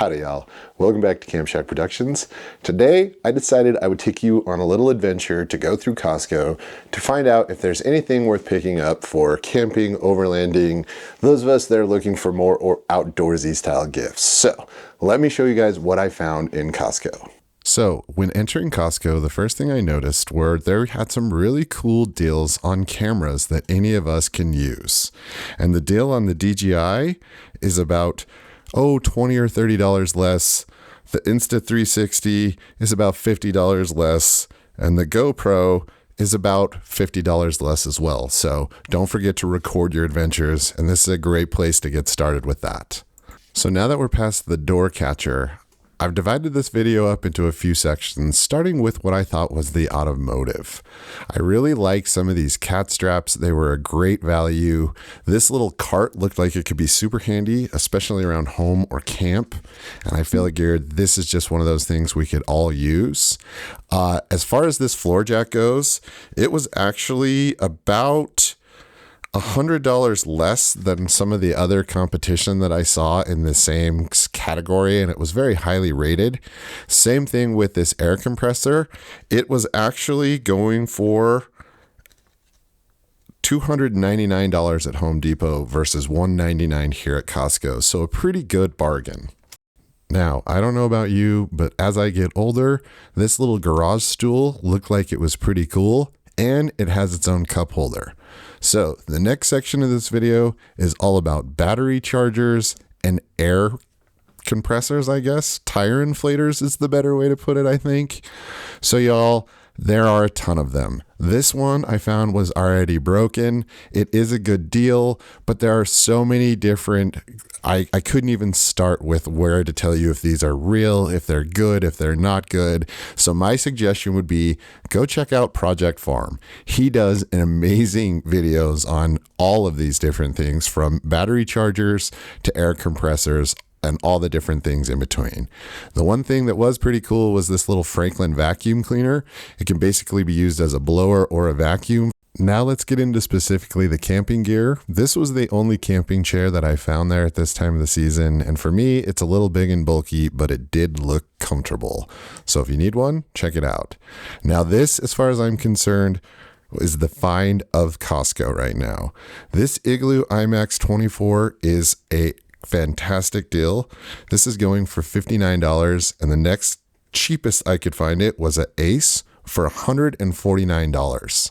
Howdy y'all, welcome back to Camp Shack Productions. Today I decided I would take you on a little adventure to go through Costco to find out if there's anything worth picking up for camping, overlanding, those of us that are looking for more or outdoorsy style gifts. So let me show you guys what I found in Costco. So when entering Costco, the first thing I noticed were they had some really cool deals on cameras that any of us can use. And the deal on the DJI is about $20 or $30 less. The Insta360 is about $50 less. And the GoPro is about $50 less as well. So don't forget to record your adventures. And this is a great place to get started with that. So now that we're past the door catcher, I've divided this video up into a few sections, starting with what I thought was the automotive. I really like some of these cat straps. They were a great value. This little cart looked like it could be super handy, especially around home or camp. And I figured this is just one of those things we could all use. As far as this floor jack goes, it was actually about $100 less than some of the other competition that I saw in the same category, and it was very highly rated. Same thing with this air compressor. It was actually going for $299 at Home Depot versus $199 here at Costco, so a pretty good bargain. Now, I don't know about you, but as I get older, this little garage stool looked like it was pretty cool, and it has its own cup holder. So the next section of this video is all about battery chargers and air compressors, I guess. Tire inflators is the better way to put it, I think. So y'all, there are a ton of them. This one I found was already broken. It is a good deal, but there are so many different, I couldn't even start with where to tell you if these are real, if they're good, if they're not good. So my suggestion would be go check out Project Farm. He does an amazing videos on all of these different things, from battery chargers to air compressors and all the different things in between. The one thing that was pretty cool was this little Franklin vacuum cleaner. It can basically be used as a blower or a vacuum. Now let's get into specifically the camping gear. This was the only camping chair that I found there at this time of the season. And for me, it's a little big and bulky, but it did look comfortable. So if you need one, check it out. Now this, as far as I'm concerned, is the find of Costco right now. This Igloo IMAX 24 is a fantastic deal. This is going for $59, and the next cheapest I could find it was an Ace for $149.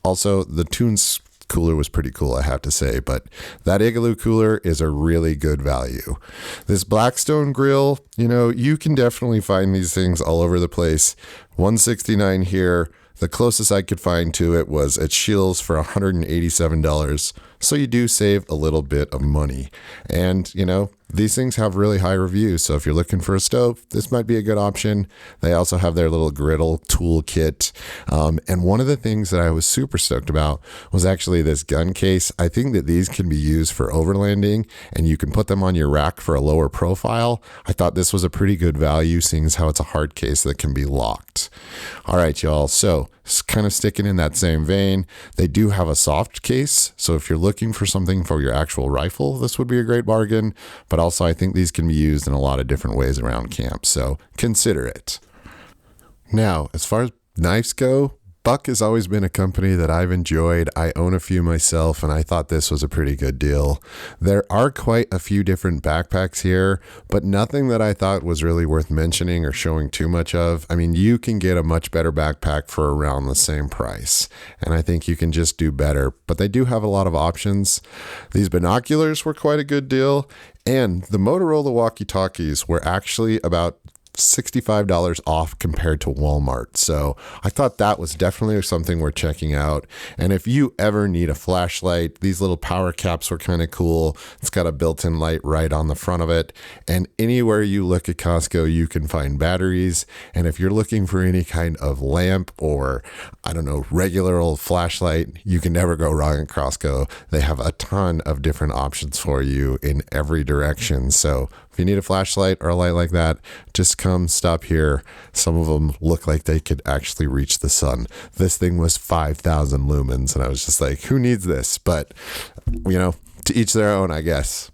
Also, the Tunes cooler was pretty cool, I have to say, but that Igloo cooler is a really good value. This Blackstone grill, you can definitely find these things all over the place. $169 here. The closest I could find to it was at Scheels for $187. So you do save a little bit of money. And, these things have really high reviews. So if you're looking for a stove, this might be a good option. They also have their little griddle tool kit. And one of the things that I was super stoked about was actually this gun case. I think that these can be used for overlanding, and you can put them on your rack for a lower profile. I thought this was a pretty good value, seeing as how it's a hard case that can be locked. All right, y'all. So kind of sticking in that same vein, they do have a soft case. So if you're looking for something for your actual rifle, this would be a great bargain. But also I think these can be used in a lot of different ways around camp. So consider it. Now, as far as knives go, Buck has always been a company that I've enjoyed. I own a few myself, and I thought this was a pretty good deal. There are quite a few different backpacks here, but nothing that I thought was really worth mentioning or showing too much of. I mean, you can get a much better backpack for around the same price, and I think you can just do better, but they do have a lot of options. These binoculars were quite a good deal, and the Motorola walkie-talkies were actually about $65 off compared to Walmart. So I thought that was definitely something worth checking out. And if you ever need a flashlight, these little power caps were kind of cool. It's got a built-in light right on the front of it. And anywhere you look at Costco, you can find batteries. And if you're looking for any kind of lamp or, regular old flashlight, you can never go wrong at Costco. They have a ton of different options for you in every direction. So if you need a flashlight or a light like that, just come stop here. Some of them look like they could actually reach the sun. This thing was 5,000 lumens, and I was just like, who needs this? But, to each their own, I guess.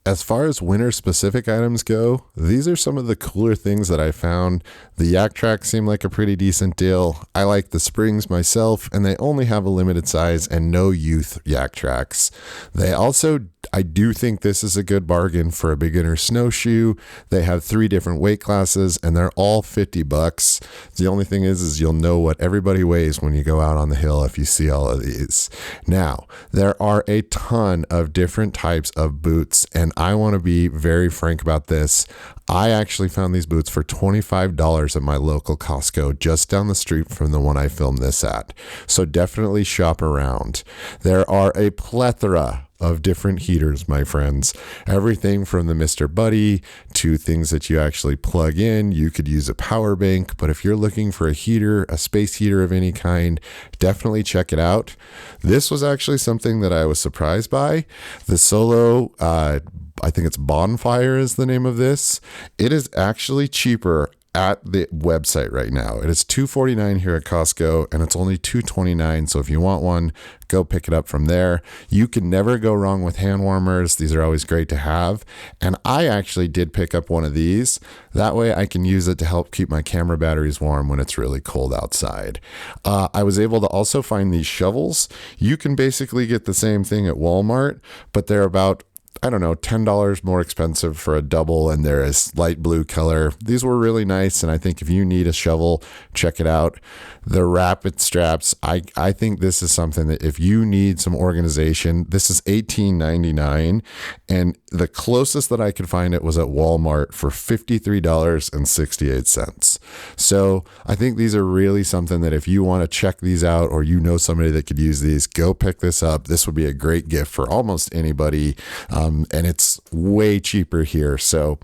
As far as winter specific items go, these are some of the cooler things that I found. The yak tracks seem like a pretty decent deal. I like the springs myself, and they only have a limited size and no youth yak tracks. They also, I do think this is a good bargain for a beginner snowshoe. They have 3 different weight classes and they're all $50. The only thing is you'll know what everybody weighs when you go out on the hill if you see all of these. Now, there are a ton of different types of boots, and I want to be very frank about this. I actually found these boots for $25 at my local Costco just down the street from the one I filmed this at. So definitely shop around. There are a plethora of different heaters, my friends. Everything from the Mr. Buddy to things that you actually plug in. You could use a power bank, but if you're looking for a heater, a space heater of any kind, definitely check it out. This was actually something that I was surprised by. The Solo, I think it's Bonfire is the name of this. It is actually cheaper at the website right now. It is $2.49 here at Costco, and it's only $2.29. So if you want one, go pick it up from there. You can never go wrong with hand warmers. These are always great to have. And I actually did pick up one of these. That way I can use it to help keep my camera batteries warm when it's really cold outside. I was able to also find these shovels. You can basically get the same thing at Walmart, but they're about, I don't know, $10 more expensive for a double, and they're a light blue color. These were really nice, and I think if you need a shovel, check it out. The rapid straps, I think this is something that if you need some organization, this is $18.99, and the closest that I could find it was at Walmart for $53.68. So I think these are really something that if you want to check these out, or you know somebody that could use these, go pick this up. This would be a great gift for almost anybody. And it's way cheaper here. So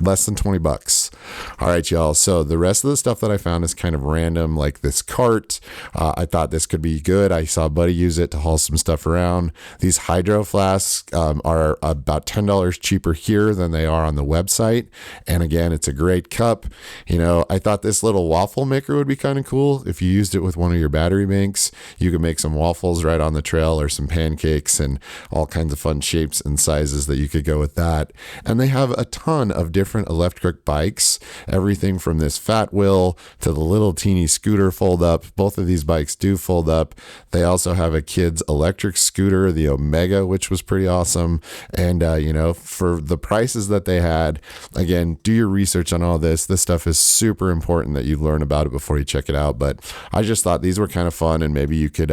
less than $20. All right, y'all. So the rest of the stuff that I found is kind of random, like this cart. I thought this could be good. I saw Buddy use it to haul some stuff around. These hydro flasks are about $10 cheaper here than they are on the website. And again, it's a great cup. You know, I thought this little waffle maker would be kind of cool. If you used it with one of your battery banks, you could make some waffles right on the trail, or some pancakes, and all kinds of fun shapes and sizes that you could go with that. And they have a ton of different electric bikes, everything from this fat wheel to the little teeny scooter fold up. Both of these bikes do fold up. They also have a kid's electric scooter, the Omega, which was pretty awesome. And you know, for the prices that they had, again, do your research on all this. This stuff is super important that you learn about it before you check it out. But I just thought these were kind of fun, and maybe you could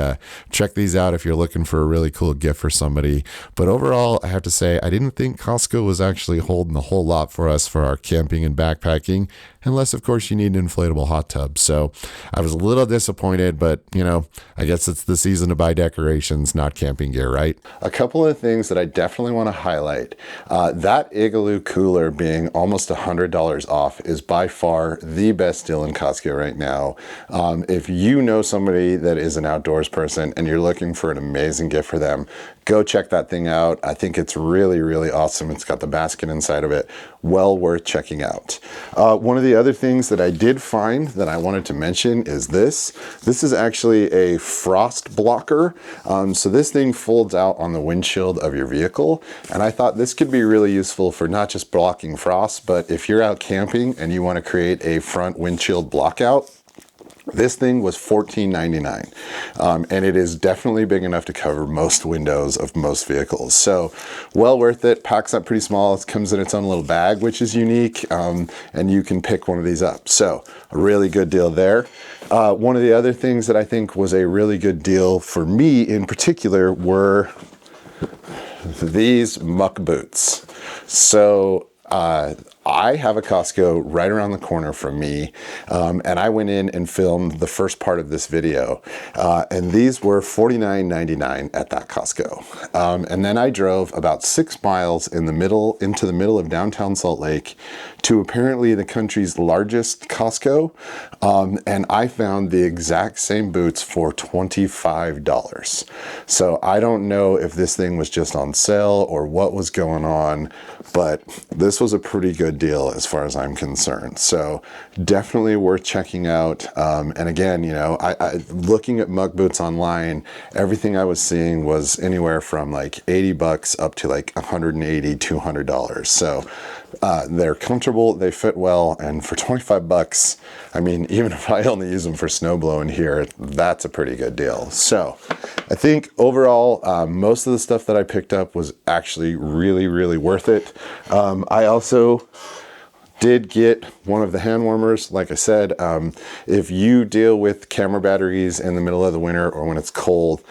check these out if you're looking for a really cool gift for somebody. But overall, I have to say, I didn't think Costco was actually holding a whole lot for us for our camping and backpacking, unless of course you need an inflatable hot tub. So I was a little disappointed, but you know, I guess it's the season to buy decorations, not camping gear, right? A couple of things that I definitely want to highlight. That Igloo cooler being almost $100 off is by far the best deal in Costco right now. If you know somebody that is an outdoors person and you're looking for an amazing gift for them, go check that thing out. I think it's really, really awesome. It's got the basket inside of it. Well worth checking out. One of the other things that I did find that I wanted to mention is this. This is actually a frost blocker. So this thing folds out on the windshield of your vehicle. And I thought this could be really useful for not just blocking frost, but if you're out camping and you want to create a front windshield blockout, this thing was $14.99, and it is definitely big enough to cover most windows of most vehicles. So well worth it. Packs up pretty small. It comes in its own little bag, which is unique, and you can pick one of these up. So a really good deal there. One of the other things that I think was a really good deal for me in particular were these muck boots. So I have a Costco right around the corner from me, and I went in and filmed the first part of this video, and these were $49.99 at that Costco. And then I drove about 6 miles into the middle of downtown Salt Lake to apparently the country's largest Costco, and I found the exact same boots for $25. So I don't know if this thing was just on sale or what was going on, but this was a pretty good good deal as far as I'm concerned. So definitely worth checking out. And again, you know, looking at Muck boots online, everything I was seeing was anywhere from like 80 bucks up to like 180, $200. So they're comfortable, they fit well, and for 25 bucks, I mean, even if I only use them for snow blowing here, that's a pretty good deal. So I think overall, most of the stuff that I picked up was actually really, really worth it. I also did get one of the hand warmers. Like I said, if you deal with camera batteries in the middle of the winter or when it's cold,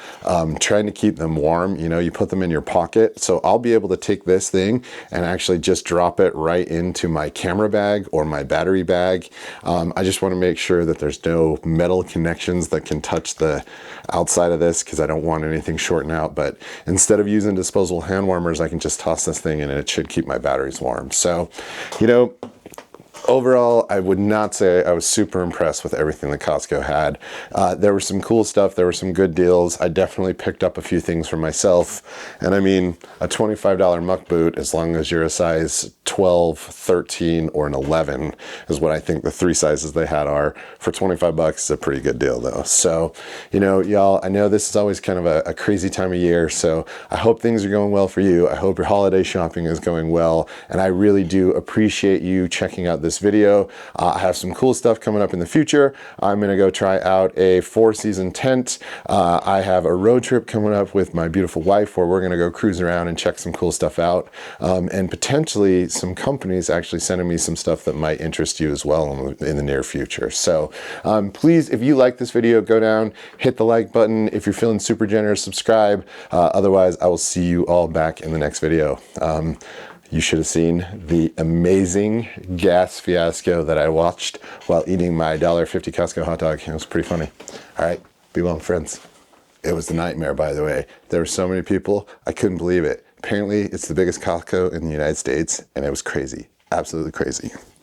trying to keep them warm, you know, you put them in your pocket. So I'll be able to take this thing and actually just drop it right into my camera bag or my battery bag. I just want to make sure that there's no metal connections that can touch the outside of this because I don't want anything shorting out. But instead of using disposable hand warmers, I can just toss this thing in and it should keep my batteries warm. So, you know, overall, I would not say I was super impressed with everything that Costco had. There was some cool stuff. There were some good deals. I definitely picked up a few things for myself. And I mean, a $25 muck boot, as long as you're a size 12, 13, or an 11, is what I think the 3 sizes they had are. For 25 bucks is a pretty good deal though. So, you know, y'all, I know this is always kind of a crazy time of year. So I hope things are going well for you. I hope your holiday shopping is going well. And I really do appreciate you checking out this video. I have some cool stuff coming up in the future. I'm gonna go try out a 4-season tent. I have a road trip coming up with my beautiful wife where we're gonna go cruise around and check some cool stuff out. And potentially some companies actually sending me some stuff that might interest you as well in the near future. So please, if you like this video, go down, hit the like button. If you're feeling super generous, subscribe. Otherwise, I will see you all back in the next video. You should have seen the amazing gas fiasco that I watched while eating my $1.50 Costco hot dog. It was pretty funny. All right, be well, friends. It was a nightmare, by the way. There were so many people, I couldn't believe it. Apparently, it's the biggest Costco in the United States, and it was crazy, absolutely crazy.